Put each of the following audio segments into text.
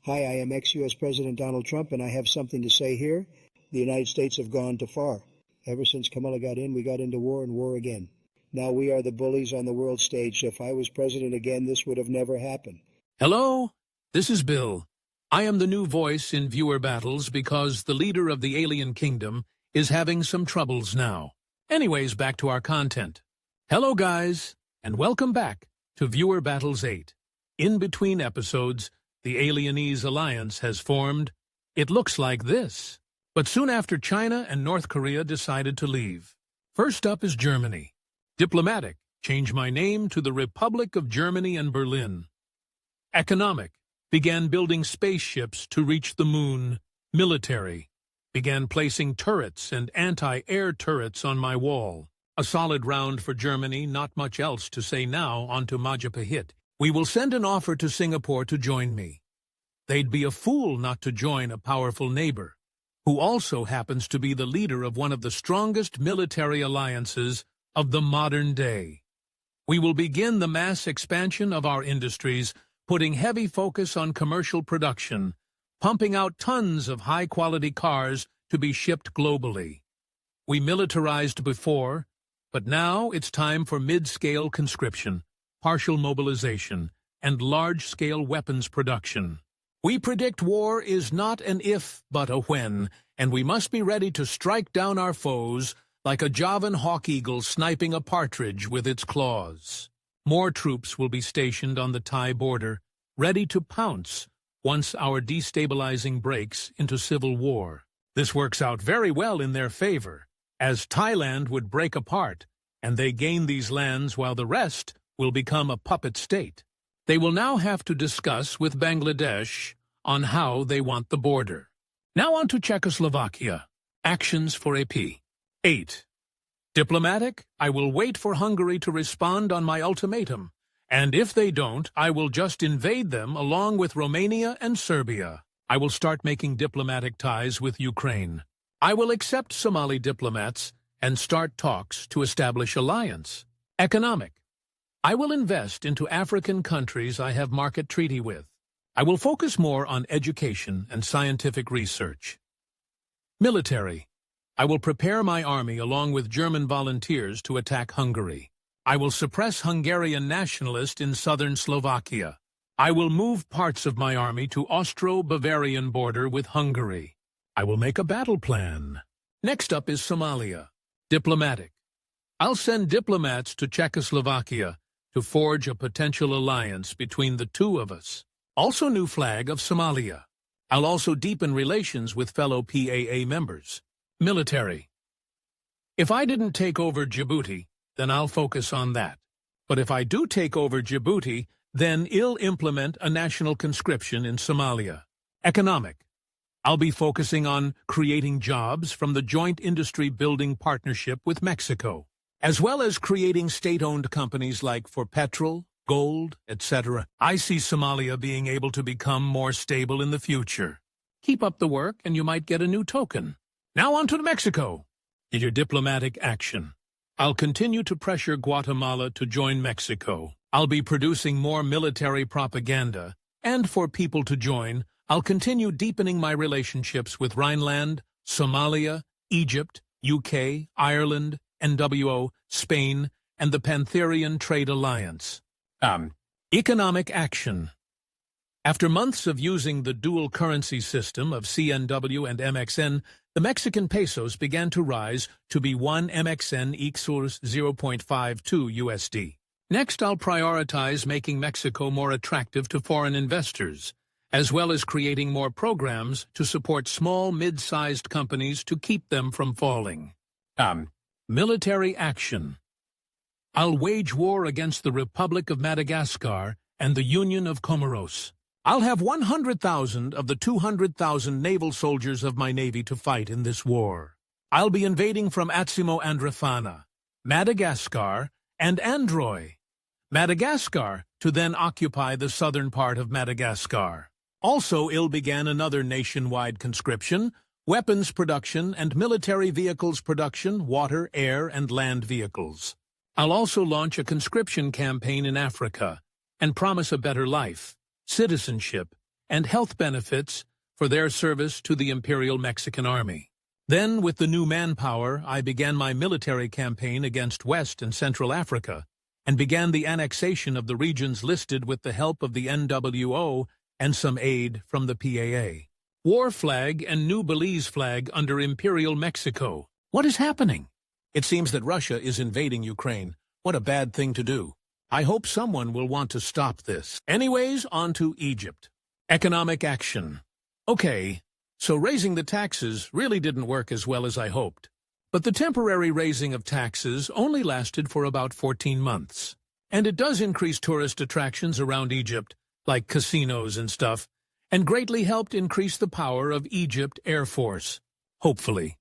Hi, I am ex-U.S. President Donald Trump, and I have something to say here. The United States have gone too far. Ever since Kamala got in, we got into war and war again. Now we are the bullies on the world stage. If I was president again, this would have never happened. Hello, this is Bill. I am the new voice in viewer battles because the leader of the alien kingdom is having some troubles now. Anyways, back to our content. Hello, guys, and welcome back to Viewer Battles 8. In between episodes, the Alienese Alliance has formed. It looks like this. But soon after, China and North Korea decided to leave. First up is Germany. Diplomatic, change my name to the Republic of Germany and Berlin. Economic, began building spaceships to reach the moon. Military, began placing turrets and anti-air turrets on my wall. A solid round for Germany, not much else to say now, on to Majapahit. We will send an offer to Singapore to join me. They'd be a fool not to join a powerful neighbor, who also happens to be the leader of one of the strongest military alliances of the modern day. We will begin the mass expansion of our industries, putting heavy focus on commercial production, pumping out tons of high-quality cars to be shipped globally. We militarized before, but now it's time for mid-scale conscription, partial mobilization, and large-scale weapons production. We predict war is not an if, but a when, and we must be ready to strike down our foes like a Javan hawk eagle sniping a partridge with its claws. More troops will be stationed on the Thai border, ready to pounce once our destabilizing breaks into civil war. This works out very well in their favor, as Thailand would break apart, and they gain these lands while the rest will become a puppet state. They will now have to discuss with Bangladesh on how they want the border. Now on to Czechoslovakia. Actions for AP. 8. Diplomatic, I will wait for Hungary to respond on my ultimatum, and if they don't, I will just invade them along with Romania and Serbia. I will start making diplomatic ties with Ukraine. I will accept Somali diplomats and start talks to establish alliance. Economic, I will invest into African countries I have market treaty with. I will focus more on education and scientific research. Military, I will prepare my army along with German volunteers to attack Hungary. I will suppress Hungarian nationalists in southern Slovakia. I will move parts of my army to Austro-Bavarian border with Hungary. I will make a battle plan. Next up is Somalia. Diplomatic, I'll send diplomats to Czechoslovakia to forge a potential alliance between the two of us. Also new flag of Somalia. I'll also deepen relations with fellow PAA members. Military, if I didn't take over Djibouti, then I'll focus on that. But if I do take over Djibouti, then I'll implement a national conscription in Somalia. Economic, I'll be focusing on creating jobs from the joint industry building partnership with Mexico, as well as creating state-owned companies like for petrol, gold, etc. I see Somalia being able to become more stable in the future. Keep up the work and you might get a new token. Now on to Mexico. In your diplomatic action, I'll continue to pressure Guatemala to join Mexico. I'll be producing more military propaganda, and for people to join, I'll continue deepening my relationships with Rhineland, Somalia, Egypt, UK, Ireland, NWO, Spain, and the Pantherian Trade Alliance. Economic action. After months of using the dual currency system of CNW and MXN, the Mexican pesos began to rise to be 1 MXN equals 0.52 USD. Next, I'll prioritize making Mexico more attractive to foreign investors, as well as creating more programs to support small, mid-sized companies to keep them from falling. Military action. I'll wage war against the Republic of Madagascar and the Union of Comoros. I'll have 100,000 of the 200,000 naval soldiers of my navy to fight in this war. I'll be invading from Atsimo Andrefana, Madagascar, and Androy. Madagascar to then occupy the southern part of Madagascar. Also, IL began another nationwide conscription, weapons production and military vehicles production, water, air, and land vehicles. I'll also launch a conscription campaign in Africa and promise a better life, citizenship, and health benefits for their service to the Imperial Mexican Army. Then, with the new manpower, I began my military campaign against West and Central Africa, and began the annexation of the regions listed with the help of the NWO and some aid from the PAA. War flag and new Belize flag under Imperial Mexico. What is happening? It seems that Russia is invading Ukraine. What a bad thing to do. I hope someone will want to stop this. Anyways, on to Egypt. Economic action. Okay, so raising the taxes really didn't work as well as I hoped. But the temporary raising of taxes only lasted for about 14 months. And it does increase tourist attractions around Egypt, like casinos and stuff, and greatly helped increase the power of Egypt Air Force, hopefully.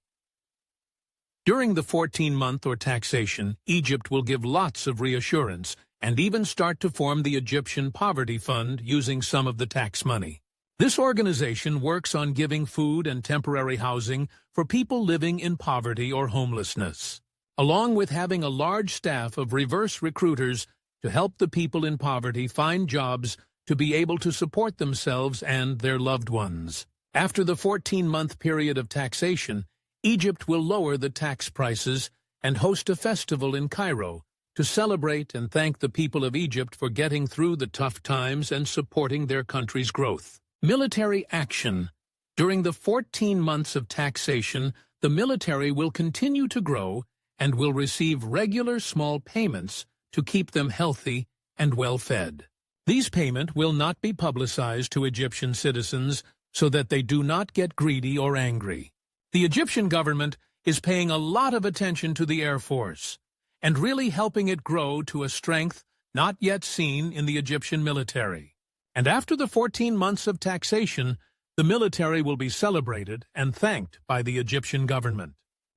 During the 14-month or taxation, Egypt will give lots of reassurance and even start to form the Egyptian Poverty Fund using some of the tax money. This organization works on giving food and temporary housing for people living in poverty or homelessness, along with having a large staff of reverse recruiters to help the people in poverty find jobs to be able to support themselves and their loved ones. After the 14-month period of taxation, Egypt will lower the tax prices and host a festival in Cairo to celebrate and thank the people of Egypt for getting through the tough times and supporting their country's growth. Military action. During the 14 months of taxation, the military will continue to grow and will receive regular small payments to keep them healthy and well-fed. These payments will not be publicized to Egyptian citizens so that they do not get greedy or angry. The Egyptian government is paying a lot of attention to the Air Force and really helping it grow to a strength not yet seen in the Egyptian military. And after the 14 months of taxation, the military will be celebrated and thanked by the Egyptian government,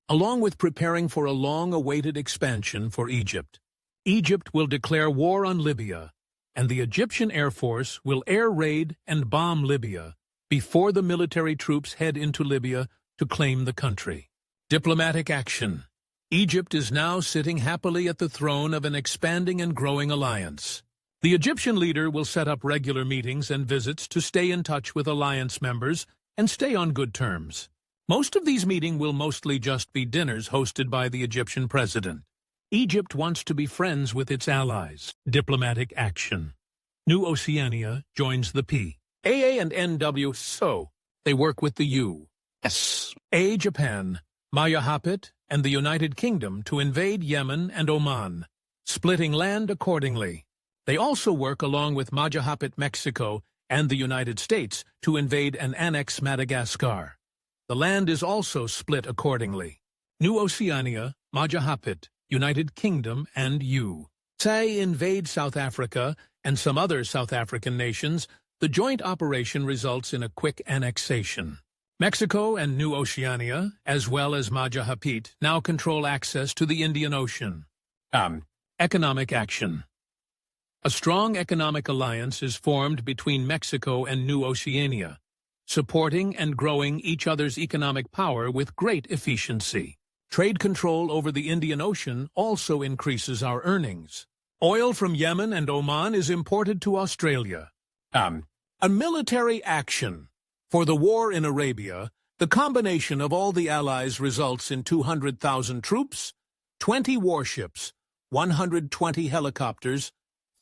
along with preparing for a long-awaited expansion for Egypt. Egypt will declare war on Libya, and the Egyptian Air Force will air raid and bomb Libya before the military troops head into Libya to claim the country. Diplomatic action. Egypt is now sitting happily at the throne of an expanding and growing alliance. The Egyptian leader will set up regular meetings and visits to stay in touch with alliance members and stay on good terms. Most of these meetings will mostly just be dinners hosted by the Egyptian president. Egypt wants to be friends with its allies. Diplomatic action. New Oceania joins the P. AA and NW, so they work with the U.S. A. Japan, Mayahabit, and the United Kingdom to invade Yemen and Oman, splitting land accordingly. They also work along with Mayahabit Mexico and the United States to invade and annex Madagascar. The land is also split accordingly. New Oceania, Mayahabit, United Kingdom, and USA invade South Africa and some other South African nations. The joint operation results in a quick annexation. Mexico and New Oceania, as well as Mayahabit, now control access to the Indian Ocean. Economic action. A strong economic alliance is formed between Mexico and New Oceania, supporting and growing each other's economic power with great efficiency. Trade control over the Indian Ocean also increases our earnings. Oil from Yemen and Oman is imported to Australia. A military action. For the war in Arabia, the combination of all the allies results in 200,000 troops, 20 warships, 120 helicopters,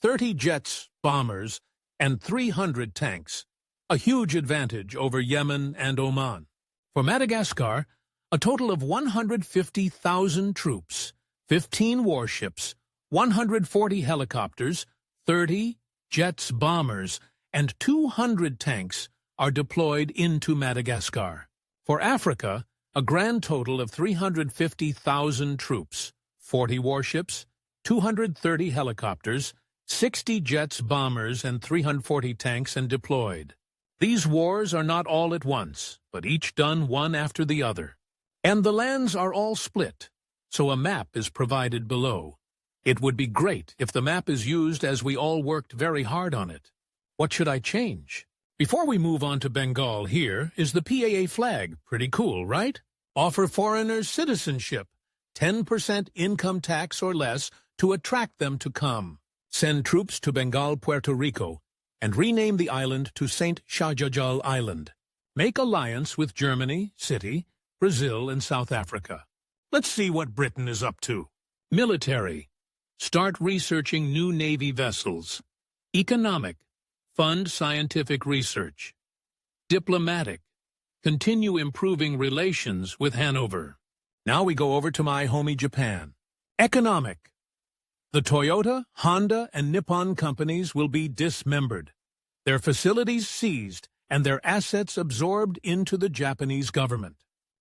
30 jets, bombers, and 300 tanks, a huge advantage over Yemen and Oman. For Madagascar, a total of 150,000 troops, 15 warships, 140 helicopters, 30 jets, bombers, and 200 tanks are deployed into Madagascar. For Africa, a grand total of 350,000 troops, 40 warships, 230 helicopters, 60 jets, bombers, and 340 tanks and deployed. These wars are not all at once, but each done one after the other. And the lands are all split, so a map is provided below. It would be great if the map is used as we all worked very hard on it. What should I change? Before we move on to Bengal, here is the PAA flag. Pretty cool, right? Offer foreigners citizenship, 10% income tax or less to attract them to come. Send troops to Bengal, Puerto Rico, and rename the island to St. Shahjajal Island. Make alliance with Germany, City, Brazil, and South Africa. Let's see what Britain is up to. Military. Start researching new Navy vessels. Economic. Fund scientific research. Diplomatic. Continue improving relations with Hanover. Now we go over to my homie Japan. Economic. The Toyota, Honda, and Nippon companies will be dismembered, their facilities seized, and their assets absorbed into the Japanese government.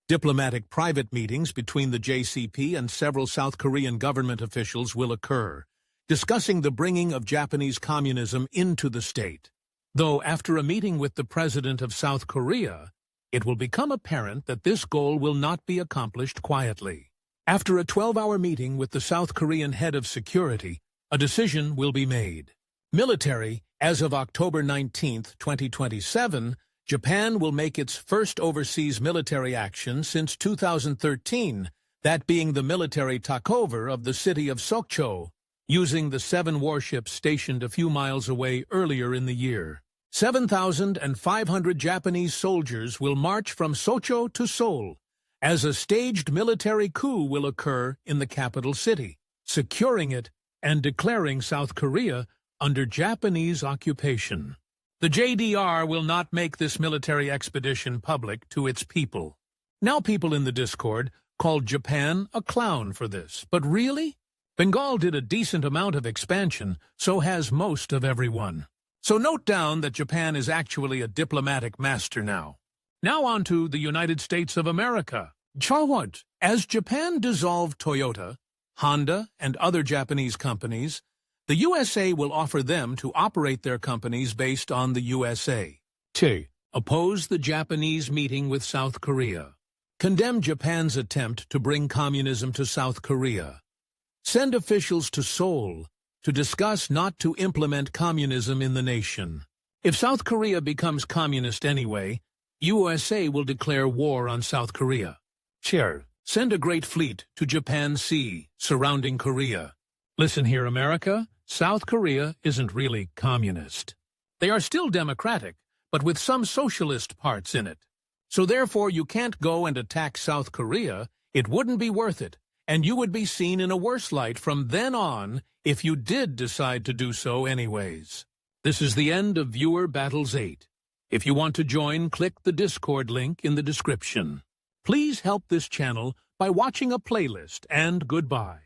Diplomatic private meetings between the JCP and several South Korean government officials will occur, discussing the bringing of Japanese communism into the state. Though after a meeting with the president of South Korea, it will become apparent that this goal will not be accomplished quietly. After a 12-hour meeting with the South Korean head of security, a decision will be made. Military. As of October 19, 2027, Japan will make its first overseas military action since 2013, that being the military takeover of the city of Sokcho, using the 7 warships stationed a few miles away earlier in the year. 7,500 Japanese soldiers will march from Sokcho to Seoul, as a staged military coup will occur in the capital city, securing it and declaring South Korea under Japanese occupation. The JDR will not make this military expedition public to its people. Now people in the Discord called Japan a clown for this, but really? Bengal did a decent amount of expansion, so has most of everyone. So note down that Japan is actually a diplomatic master now. Now on to the United States of America. Chawat, as Japan dissolved Toyota, Honda, and other Japanese companies, the USA will offer them to operate their companies based on the USA. 2. Oppose the Japanese meeting with South Korea. Condemn Japan's attempt to bring communism to South Korea. Send officials to Seoul to discuss not to implement communism in the nation. If South Korea becomes communist anyway, USA will declare war on South Korea. Chair, send a great fleet to Japan Sea, surrounding Korea. Listen here, America. South Korea isn't really communist. They are still democratic, but with some socialist parts in it. So therefore you can't go and attack South Korea. It wouldn't be worth it, and you would be seen in a worse light from then on if you did decide to do so anyways. This is the end of Viewer Battles 8. If you want to join, click the Discord link in the description. Please help this channel by watching a playlist, and goodbye.